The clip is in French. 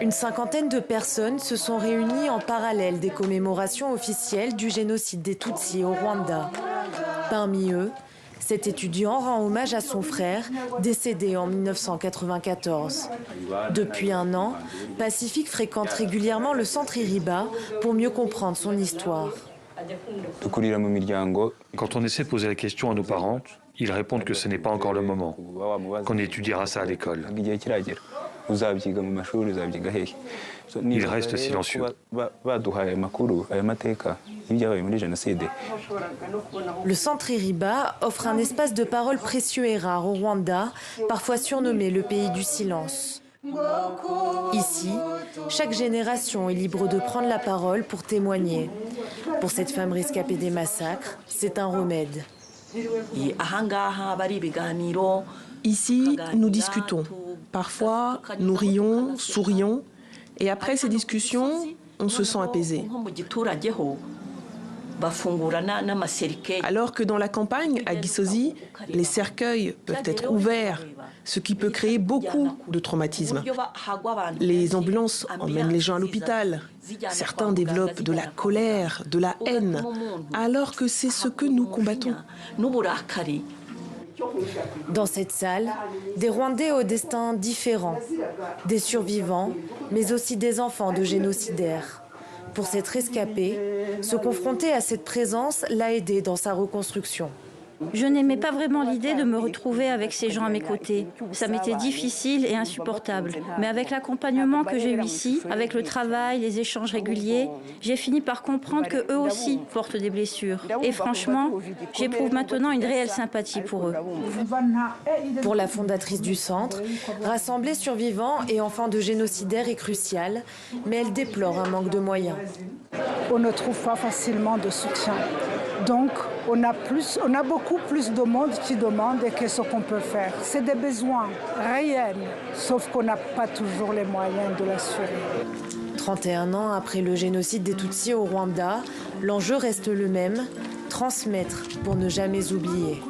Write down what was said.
Une cinquantaine de personnes se sont réunies en parallèle des commémorations officielles du génocide des Tutsis au Rwanda. Parmi eux, cet étudiant rend hommage à son frère, décédé en 1994. Depuis un an, Pacifique fréquente régulièrement le centre Iriba pour mieux comprendre son histoire. Quand on essaie de poser la question à nos parents, ils répondent que ce n'est pas encore le moment, qu'on étudiera ça à l'école. Ils restent silencieux. Le centre Iriba offre un espace de parole précieux et rare au Rwanda, parfois surnommé le pays du silence. Ici, chaque génération est libre de prendre la parole pour témoigner. Pour cette femme rescapée des massacres, c'est un remède. Ici, nous discutons. Parfois, nous rions, sourions, et après ces discussions, on se sent apaisé. Alors que dans la campagne, à Gisozi, les cercueils peuvent être ouverts, ce qui peut créer beaucoup de traumatismes. Les ambulances emmènent les gens à l'hôpital. Certains développent de la colère, de la haine, alors que c'est ce que nous combattons. Dans cette salle, des Rwandais au destin différent, des survivants, mais aussi des enfants de génocidaires. Pour cette rescapée, se confronter à cette présence l'a aidé dans sa reconstruction. Je n'aimais pas vraiment l'idée de me retrouver avec ces gens à mes côtés. Ça m'était difficile et insupportable. Mais avec l'accompagnement que j'ai eu ici, avec le travail, les échanges réguliers, j'ai fini par comprendre qu'eux aussi portent des blessures. Et franchement, j'éprouve maintenant une réelle sympathie pour eux. Pour la fondatrice du centre, rassembler survivants et enfants de génocidaires est crucial, mais elle déplore un manque de moyens. On ne trouve pas facilement de soutien. Donc, on a beaucoup plus de monde qui demande et qu'est-ce qu'on peut faire. C'est des besoins réels, sauf qu'on n'a pas toujours les moyens de l'assurer. 31 ans après le génocide des Tutsis au Rwanda, l'enjeu reste le même, transmettre pour ne jamais oublier.